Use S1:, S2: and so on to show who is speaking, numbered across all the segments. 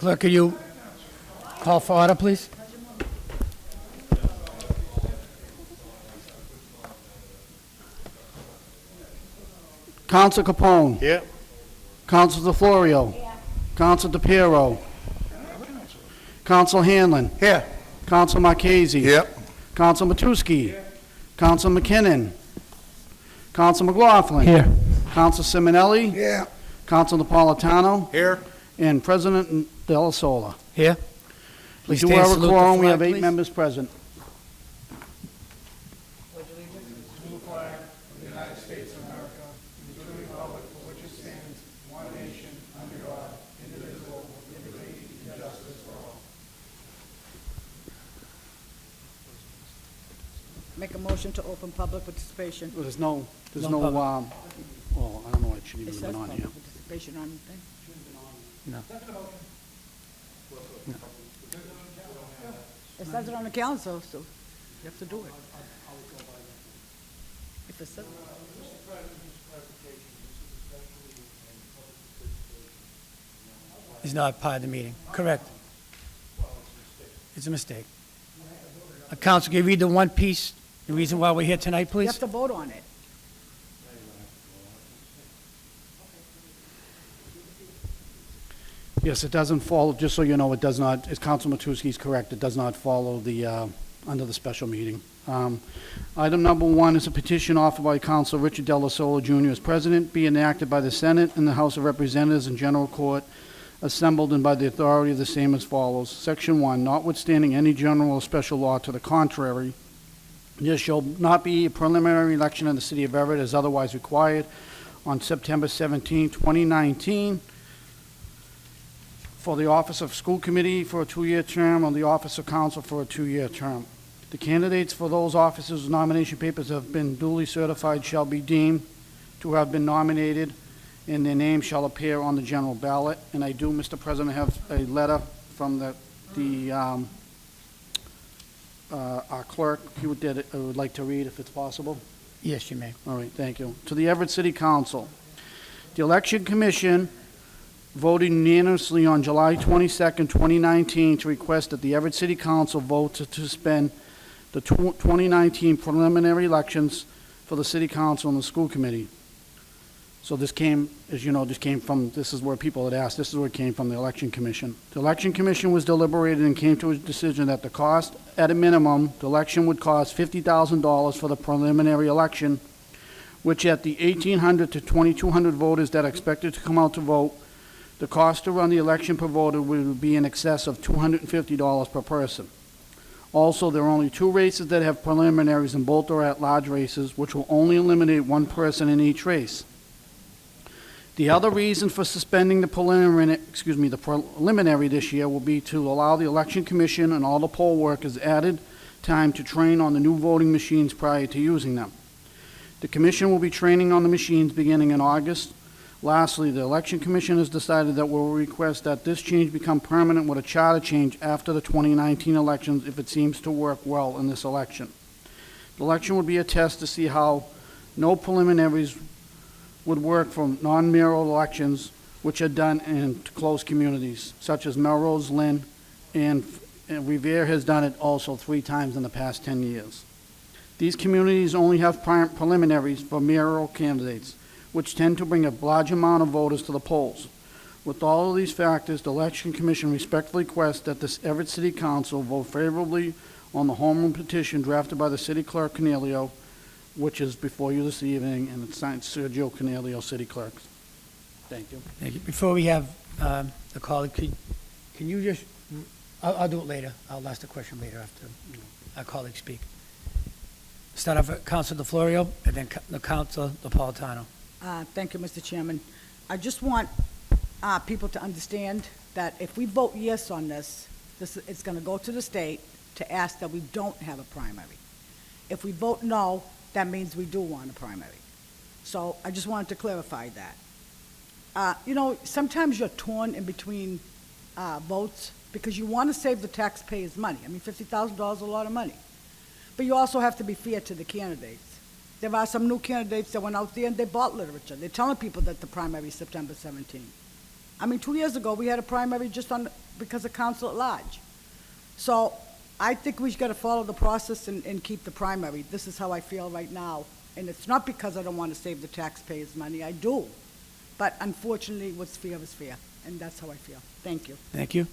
S1: Clerk, could you call for order, please?
S2: Counsel Capone.
S3: Here.
S2: Counsel DeFlorio. Counsel DePiero. Counsel Hanlon.
S3: Here.
S2: Counsel Marchese.
S3: Yep.
S2: Counsel Matusky. Counsel McKinnon. Counsel McLaughlin.
S1: Here.
S2: Counsel Simonelli.
S3: Yeah.
S2: Counsel Napolitano.
S3: Here.
S2: And President Della Sola.
S1: Here.
S2: We
S1: Please
S2: do
S1: stand,
S2: have a
S1: salute the
S2: quorum. We
S1: flag,
S2: have 8
S1: please.
S2: members present.
S4: Make a motion to open public participation.
S2: There's no,
S1: No public.
S2: well, I don't know, it shouldn't
S4: It
S2: even
S4: says
S2: been on here.
S4: public participation on the thing.
S1: No.
S4: It says it on the calendar, so you have to do it. If it says,
S1: It's not part of the meeting. Correct. It's a mistake. Counsel, can you read the one piece, the reason why we're here tonight,
S4: you
S1: please?
S4: have to vote on it.
S2: Yes, it doesn't follow, just so you know, it does not, as Counsel Matusky's correct, it does not follow the, under the special meeting. Item number 1 is a petition offered by Counsel Richard Della Sola Jr. as president, be enacted by the Senate and the House of Representatives and General Court, assembled and by the authority of the same as follows. Section 1, notwithstanding any general or special law to the contrary, there shall not be a preliminary election in the city of Everett as otherwise required on September 17, 2019, for the office of school committee for a 2-year term or the office of council for a 2-year term. The candidates for those offices whose nomination papers have been duly certified shall be deemed to have been nominated, and their names shall appear on the general ballot. And I do, Mr. President, have a letter from our clerk, who would like to read, if it's possible.
S1: Yes, you may.
S2: All right, thank you. To the Everett City Council. The Election Commission voted unanimously on July 22nd, 2019, to request that the Everett City Council vote to suspend the 2019 preliminary elections for the City Council and the School Committee. So this came, as you know, this is where people had asked, this is where it came from, the Election Commission. The Election Commission was deliberated and came to a decision that the cost, at a minimum, the election would cost $50,000 for the preliminary election, which at the 1,800 to 2,200 voters that are expected to come out to vote, the cost to run the election per voter would be in excess of $250 per person. Also, there are only 2 races that have preliminaries, and both are at-large races, which will only eliminate 1 person in each race. The other reason for suspending the preliminary this year will be to allow the Election Commission and all the poll workers added time to train on the new voting machines prior to using them. The Commission will be training on the machines beginning in August. Lastly, the Election Commission has decided that we will request that this change become permanent with a charter change after the 2019 elections if it seems to work well in this election. The election would be a test to see how no preliminaries would work for non-mayoral elections which are done in closed communities, such as Melrose, Lynn, and Revere has done it also 3 times in the past 10 years. These communities only have preliminaries for mayoral candidates, which tend to bring a large amount of voters to the polls. With all of these factors, the Election Commission respectfully requests that the Everett City Council vote favorably on the home rule petition drafted by the City Clerk Cornelio, which is before you this evening, and it's signed Sergio Cornelio, City Clerk. Thank you.
S1: Thank you. Before we have the call, can you just, I'll do it later. I'll ask the question later after our colleagues speak. Start off with Counsel DeFlorio, and then the Counsel Napolitano.
S4: Thank you, Mr. Chairman. I just want people to understand that if we vote yes on this, it's going to go to the state to ask that we don't have a primary. If we vote no, that means we do want a primary. So I just wanted to clarify that. You know, sometimes you're torn in between votes because you want to save the taxpayers money. I mean, $50,000 is a lot of money. But you also have to be fair to the candidates. There are some new candidates that went out there and they bought literature. They're telling people that the primary is September 17th. I mean, 2 years ago, we had a primary just on because of council at large. So I think we've got to follow the process and keep the primary. This is how I feel right now. And it's not because I don't want to save the taxpayers' money, I do. But unfortunately, what's fair is fair, and that's how I feel. Thank you.
S1: Thank you.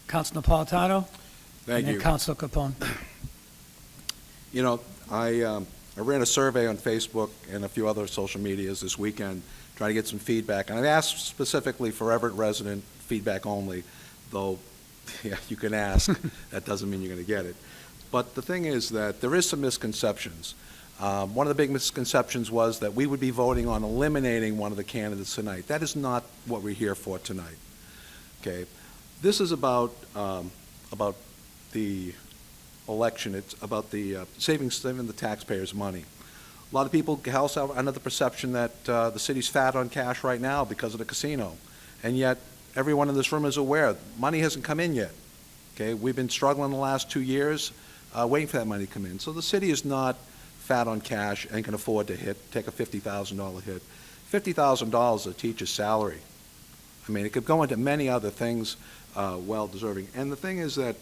S1: Council Napolitano?
S3: Thank
S1: And
S3: you.
S1: then Council Capone.
S3: You know, I ran a survey on Facebook and a few other social medias this weekend, trying to get some feedback. And I asked specifically for Everett resident feedback only, though, yeah, you can ask. That doesn't mean you're going to get it. But the thing is that there is some misconceptions. One of the big misconceptions was that we would be voting on eliminating one of the candidates tonight. That is not what we're here for tonight. Okay? This is about the election. It's about the saving the taxpayers' money. A lot of people also have under the perception that the city's fat on cash right now because of the casino, and yet everyone in this room is aware money hasn't come in yet. Okay, we've been struggling the last 2 years, waiting for that money to come in. So the city is not fat on cash and can afford to take a $50,000 hit. $50,000 is a teacher's salary. I mean, it could go into many other things, well deserving. And the thing is that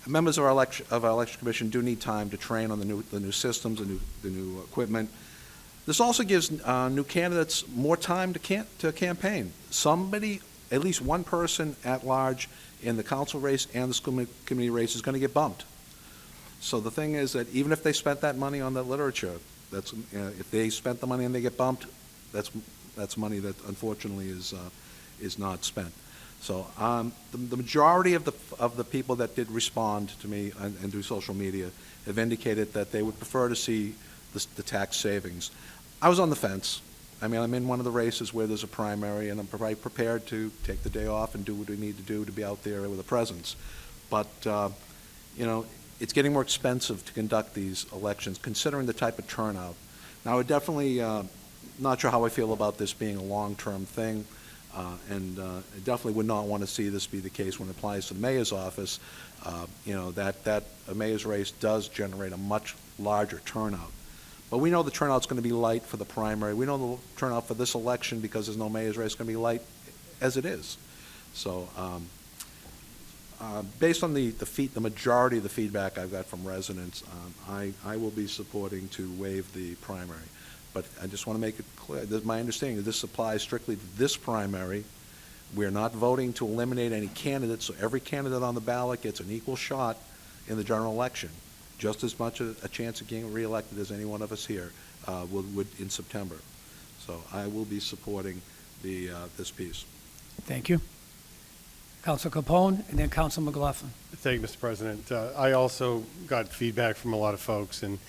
S3: members of our election commission do need time to train on the new systems, the new equipment. This also gives new candidates more time to campaign. Somebody, at least one person at large in the council race and the school committee race is going to get bumped. So the thing is that even if they spent that money on that literature, that's if they spent the money and they get bumped, that's money that unfortunately is not spent. So the majority of the people that did respond to me and through social media have indicated that they would prefer to see the tax savings. I was on the fence. I mean, I'm in one of the races where there's a primary, and I'm prepared to take the day off and do what we need to do to be out there with a presence. But, you know, it's getting more expensive to conduct these elections, considering the type of turnout. Now, I definitely not sure how I feel about this being a long-term thing. And I definitely would not want to see this be the case when it applies to the mayor's office. You know, that a mayor's race does generate a much larger turnout. But we know the turnout's going to be light for the primary. We know the turnout for this election, because there's no mayor's race, is going to be light as it is. So based on the majority of the feedback I've got from residents, I will be supporting to waive the primary. But I just want to make it clear, that my understanding is this applies strictly to this primary. We're not voting to eliminate any candidates, so every candidate on the ballot gets an equal shot in the general election, just as much a chance of getting reelected as any one of us here would in September. So I will be supporting this piece.
S1: Thank you. Council Capone, and then Council McLaughlin.
S5: Thank you, Mr. President. I also got feedback from a lot of folks, and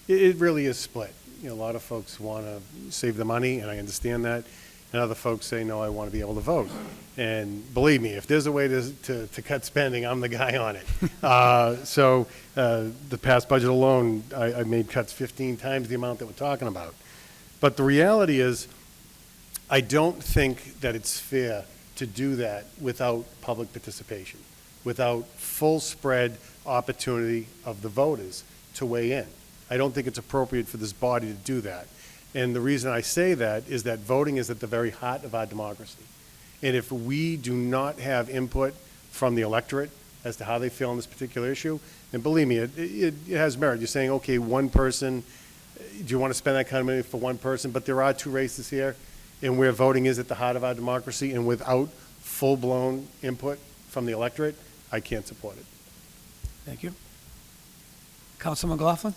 S5: it really is split. You know, a lot of folks want to save the money, and I understand that. And other folks say, no, I want to be able to vote. And believe me, if there's a way to cut spending, I'm the guy on it. So the past budget alone, I made cuts 15 times the amount that we're talking about. But the reality is, I don't think that it's fair to do that without public participation, without full spread opportunity of the voters to weigh in. I don't think it's appropriate for this body to do that. And the reason I say that is that voting is at the very heart of our democracy. And if we do not have input from the electorate as to how they feel on this particular issue, then believe me, it has merit. You're saying, okay, one person, do you want to spend that kind of money for one person? But there are two races here, and where voting is at the heart of our democracy, and without full-blown input from the electorate, I can't support it.
S1: Thank you. Council McLaughlin?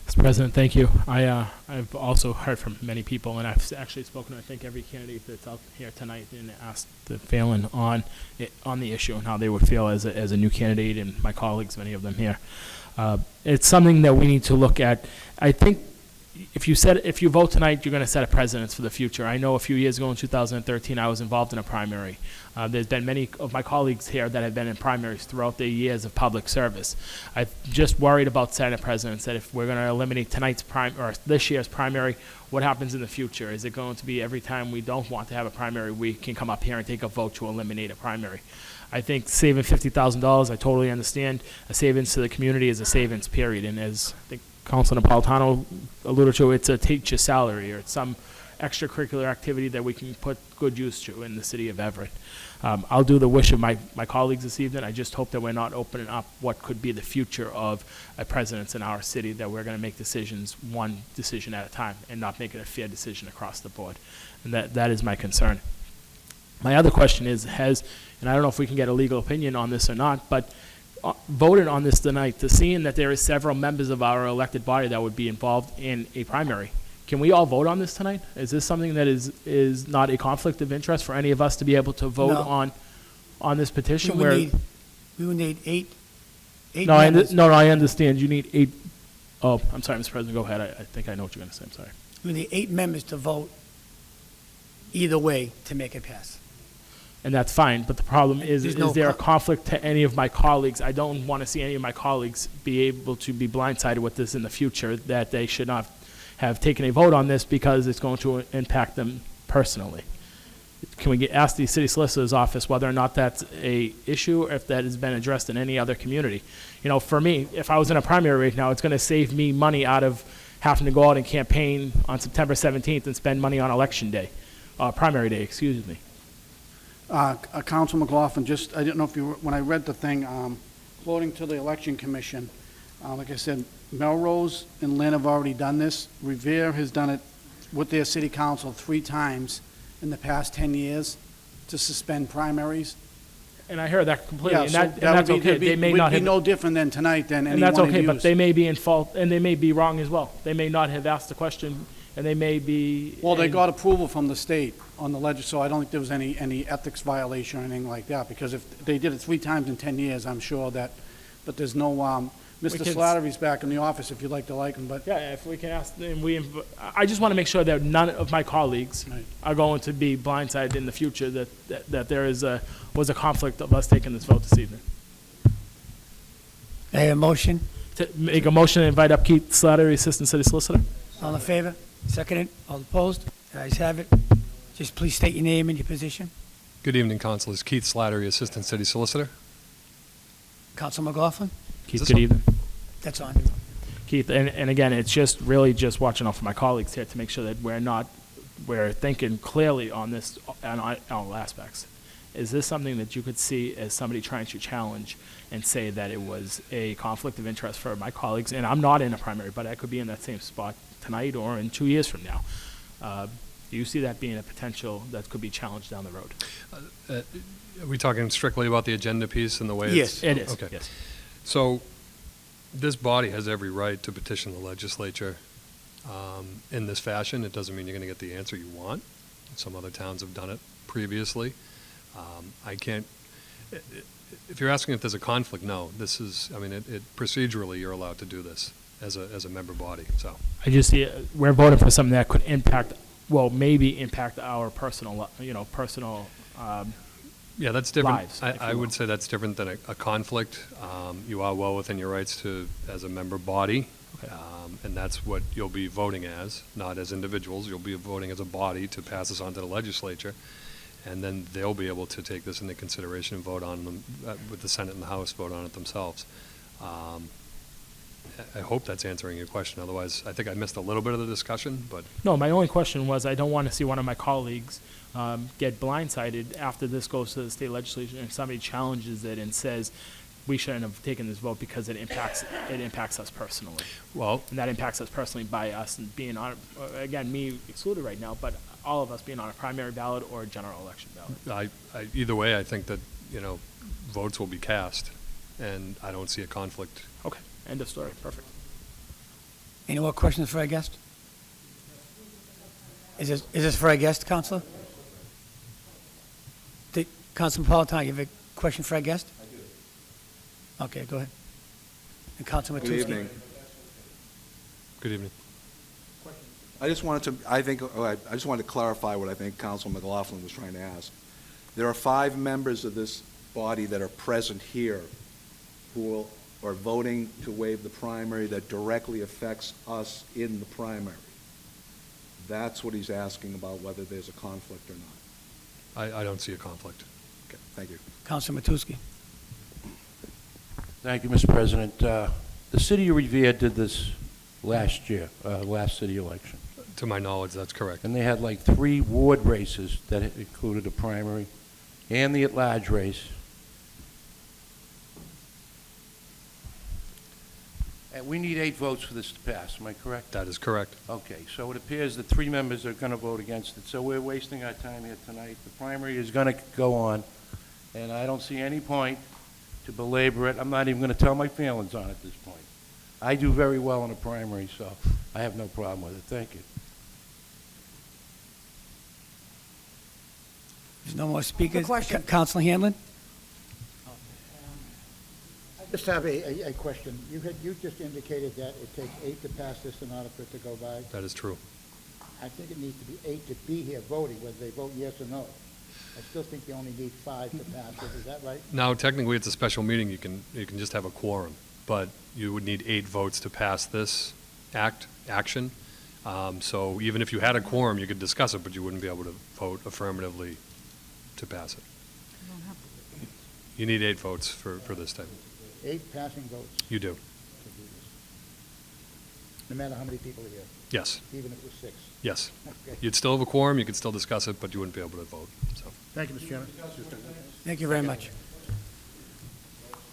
S6: Mr. President, thank you. I've also heard from many people, and I've actually spoken to, I think, every candidate that's out here tonight and asked the feeling on the issue and how they would feel as a new candidate, and my colleagues, many of them here. It's something that we need to look at. I think if you vote tonight, you're going to set a precedence for the future. I know a few years ago in 2013, I was involved in a primary. There's been many of my colleagues here that have been in primaries throughout their years of public service. I'm just worried about setting a precedence that if we're going to eliminate tonight's or this year's primary, what happens in the future? Is it going to be every time we don't want to have a primary, we can come up here and take a vote to eliminate a primary? I think saving $50,000, I totally understand. A savings to the community is a savings, period. And as I think Council Napolitano alluded to, it's a teacher's salary, or it's some extracurricular activity that we can put good use to in the city of Everett. I'll do the wish of my colleagues this evening. I just hope that we're not opening up what could be the future of a presence in our city, that we're going to make decisions one decision at a time and not make it a fair decision across the board. And that is my concern. My other question is, and I don't know if we can get a legal opinion on this or not, but voted on this tonight, to seeing that there is several members of our elected body that would be involved in a primary. Can we all vote on this tonight? Is this something that is not a conflict of interest for any of us to be able to vote
S1: No.
S6: on this petition?
S1: We would need eight
S6: No,
S1: members.
S6: I understand. You need 8. Oh, I'm sorry, Mr. President, go ahead. I think I know what you're going to say. I'm sorry.
S1: We need 8 members to vote either way to make it pass.
S6: And that's fine, but the problem is
S1: There's no
S6: there a
S1: co-
S6: conflict to any of my colleagues? I don't want to see any of my colleagues be able to be blindsided with this in the future, that they should not have taken a vote on this because it's going to impact them personally. Can we ask the city solicitor's office whether or not that's a issue, or if that has been addressed in any other community? You know, for me, if I was in a primary right now, it's going to save me money out of having to go out and campaign on September 17th and spend money on election day, primary day, excuse me.
S2: Council McLaughlin, I didn't know if you, when I read the thing, quoting to the Election Commission, like I said, Melrose and Lynn have already done this. Revere has done it with their city council 3 times in the past 10 years to suspend primaries.
S6: And I heard that completely,
S2: Yeah,
S6: and
S2: so
S6: that's
S2: that would
S6: okay. They may not
S2: would be
S6: have,
S2: no different than tonight than
S6: and
S2: any
S6: that's
S2: one
S6: okay,
S2: of
S6: but
S2: yous.
S6: they may be in fault, and they may be wrong as well. They may not have asked the question, and they may be.
S2: Well, they
S6: and-
S2: got approval from the state on the so I don't think there was any ethics violation or anything like that, because if they did it 3 times in 10 years, I'm sure that, but there's no, Mr.
S6: can-
S2: Slattery's back in the office if you'd like to like him, but
S6: Yeah, if we can ask, and I just want to make sure that none of my colleagues
S2: Right.
S6: are going to be blindsided in the future, that there was a conflict of us taking this vote this evening.
S1: I have a motion.
S6: To make a motion to invite up Keith Slattery, Assistant City Solicitor.
S1: All in favor? Seconded? All opposed? The ayes have it. Just please state your name and your position.
S7: Good evening, Councilors. Keith Slattery, Assistant City Solicitor.
S1: Council McLaughlin?
S6: Keith,
S7: this
S6: good
S7: on?
S6: evening.
S1: That's on.
S6: Keith, and again, it's just really just watching out for my colleagues here to make sure that we're thinking clearly on this, on all aspects. Is this something that you could see as somebody trying to challenge and say that it was a conflict of interest for my colleagues? And I'm not in a primary, but I could be in that same spot tonight or in 2 years from now. Do you see that being a potential that could be challenged down the road?
S7: Are we talking strictly about the agenda piece and the way
S1: Yes.
S7: it's?
S6: It is,
S7: Okay.
S6: yes.
S7: So this body has every right to petition the legislature in this fashion. It doesn't mean you're going to get the answer you want. Some other towns have done it previously. I can't, if you're asking if there's a conflict, no. This is, I mean, procedurally, you're allowed to do this as a member body, so.
S6: I just see, we're voting for something that could maybe impact our personal,
S7: Yeah, that's different.
S6: Lives, if
S7: I
S6: you
S7: would
S6: will.
S7: say that's different than a conflict. You are well within your rights as a member body,
S6: Okay.
S7: and that's what you'll be voting as, not as individuals. You'll be voting as a body to pass this on to the legislature, and then they'll be able to take this into consideration and vote on them, with the Senate and the House, vote on it themselves. I hope that's answering your question. Otherwise, I think I missed a little bit of the discussion, but
S6: No, my only question was, I don't want to see one of my colleagues get blindsided after this goes to the state legislature and somebody challenges it and says, we shouldn't have taken this vote because it impacts us personally.
S7: well,
S6: And that impacts us personally by us being on, again, me excluded right now, but all of us being on a primary ballot or a general election ballot.
S7: either way, I think that, votes will be cast, and I don't see a conflict.
S6: Okay, end of story, perfect.
S1: Any more questions for our guest? Is this for our guest, Counselor? Councilman Napolitano, you have a question for our guest? I do. Okay, go ahead. And Councilman Matusky?
S3: Good evening.
S7: Good evening.
S3: I just wanted to clarify what I think Councilman McLaughlin was trying to ask. There are 5 members of this body that are present here who are voting to waive the primary that directly affects us in the primary. That's what he's asking about, whether there's a conflict or not.
S7: I don't see a conflict.
S3: Okay, thank you.
S1: Councilman Matusky?
S8: Thank you, Mr. President. The city of Revere did this last year, last city election.
S7: To my knowledge, that's correct.
S8: And they had like 3 ward races that included a primary and the at-large race. And we need 8 votes for this to pass, am I correct?
S7: That is correct.
S8: Okay, so it appears that 3 members are going to vote against it, so we're wasting our time here tonight. The primary is going to go on, and I don't see any point to belabor it. I'm not even going to tell my feelings on it at this point. I do very well in a primary, so I have no problem with it. Thank you.
S1: There's no more speakers.
S4: question.
S1: Councilor Hanlon?
S9: I just have a question. You just indicated that it takes 8 to pass this in order for it to go by.
S7: That is true.
S9: I think it needs to be 8 to be here voting, whether they vote yes or no. I still think you only need 5 to pass it. Is that right?
S7: Now, technically, it's a special meeting. You can just have a quorum, but you would need 8 votes to pass this action. So even if you had a quorum, you could discuss it, but you wouldn't be able to vote affirmatively to pass it. You need 8 votes for this type.
S9: 8 passing votes
S7: You do.
S9: to do this. No matter how many people are here,
S7: Yes,
S9: even if it was 6.
S7: yes.
S9: Okay.
S7: You'd still have a quorum, you could still discuss it, but you wouldn't be able to vote, so.
S9: Thank you, Mr. Chairman.
S1: Thank you very much.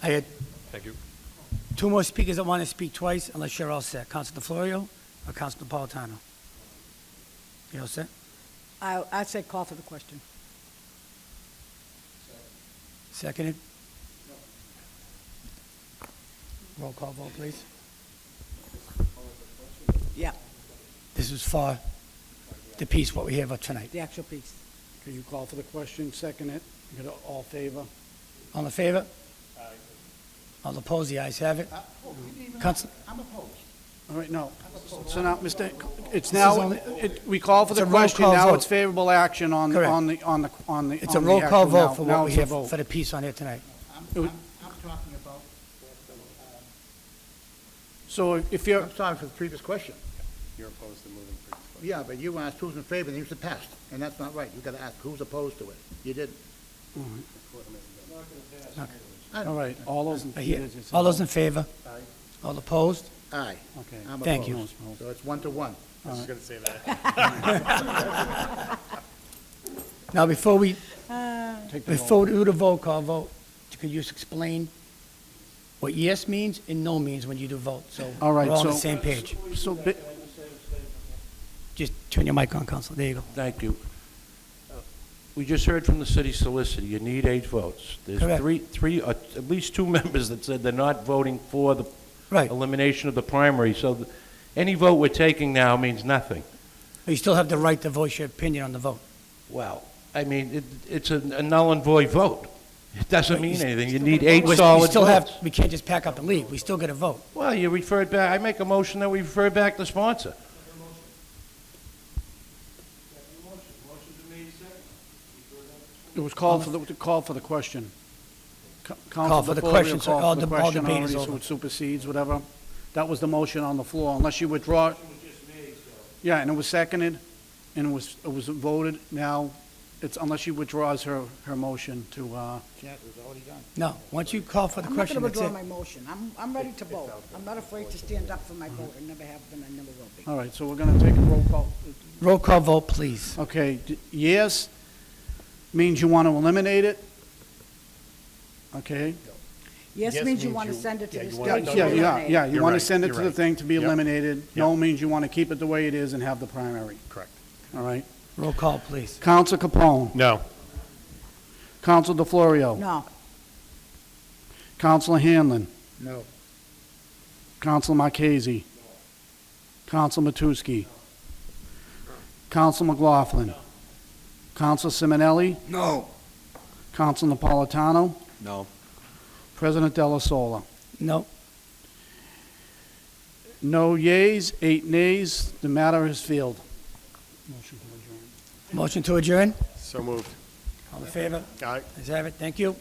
S1: I had
S7: Thank you.
S1: 2 more speakers that want to speak twice, unless you're all set. Councilor DeFlorio or Councilor Napolitano? You all set?
S4: I'd say call for the question.
S1: Seconded? Roll call vote, please.
S4: Yeah,
S1: This is for the piece, what we have up tonight.
S4: the actual piece.
S2: Can you call for the question, second it? You got all favor?
S1: All in favor? Aye. All opposed? The ayes have it. Council,
S9: I'm opposed.
S2: All right, no. So now, Mr., it's
S1: is
S2: now,
S1: only-
S2: we call for
S1: It's
S2: the
S1: a roll
S2: question,
S1: call
S2: now
S1: vote.
S2: it's favorable action on
S1: Correct.
S2: the
S1: it's a roll call
S2: actual
S1: vote
S2: now.
S1: for
S2: Now
S1: what we
S2: it's a
S1: have
S2: vote.
S1: for the piece on here tonight.
S9: I'm talking about,
S2: So if you're,
S9: I'm sorry for the previous question.
S5: You're opposed to moving for this.
S9: Yeah, but you asked who's in favor, and you said passed, and that's not right. You gotta ask who's opposed to it. You didn't.
S2: all right, all those in
S1: Here. All those in favor? All opposed?
S9: Aye.
S2: Okay.
S9: I'm
S1: Thank you.
S9: opposed. So it's 1 to 1.
S5: I was going to say that.
S1: Now, before we
S2: Take the vote.
S1: Before we do the vote call vote, could you just explain what yes means and no means when you do vote? So
S2: All right,
S1: we're all on the
S2: so-
S1: same page.
S2: So,
S1: Just turn your mic on, Council. There you go.
S8: Thank you. We just heard from the city solicitor, you need 8 votes. There's
S1: Correct.
S8: three, at least 2 members that said they're not voting for the
S1: Right.
S8: elimination of the primary, so any vote we're taking now means nothing.
S1: But you still have the right to voice your opinion on the vote.
S8: Well, I mean, it's a null and void vote. It doesn't mean anything. You need 8
S1: We
S8: solid
S1: still have,
S8: votes.
S1: we can't just pack up and leave. We still got to vote.
S8: Well, you referred back, I make a motion that we refer back the sponsor.
S2: it was called for the question.
S1: Call for the question, so all debate is over.
S2: So it supersedes, whatever. That was the motion on the floor, unless you withdraw. Yeah, and it was seconded, and it was voted. Now, it's unless she withdraws her motion to,
S9: Chance was already done.
S1: No, once you call for the
S4: I'm not
S1: question,
S4: gonna
S1: that's
S4: withdraw
S1: it.
S4: my motion. I'm ready to vote. I'm not afraid to stand up for my vote. I never have been, I never will be.
S2: all right, so we're going to take a roll call.
S1: Roll call vote, please.
S2: Okay, yes means you want to eliminate it? Okay?
S4: Yes
S5: Yes
S4: means you
S5: means
S4: want to
S5: you-
S4: send it to
S5: yeah,
S4: the
S5: you
S4: state.
S5: want-
S4: to
S2: Yeah,
S4: eliminate.
S2: yeah, you
S5: You're
S2: want to
S5: right,
S2: send it
S5: you're
S2: to the
S5: right.
S2: thing to be
S5: Yep.
S2: eliminated.
S5: Yep.
S2: No means you want to keep it the way it is and have the primary,
S5: Correct.
S2: all right?
S1: Roll call, please.
S2: Counsel Capone.
S5: No.
S2: Counsel DeFlorio.
S4: No,
S2: Counselor Hanlon.
S9: No.
S2: Counsel Marchese. Counsel Matusky. Counsel McLaughlin. Counsel Simonelli.
S3: No.
S2: Counsel Napolitano.
S3: No.
S2: President Della Sola.
S1: No.
S2: No yeas, 8 nays. The matter is failed.
S1: Motion to adjourn?
S5: So moved.
S1: All in favor?
S5: Aye.
S1: Let's have it. Thank you.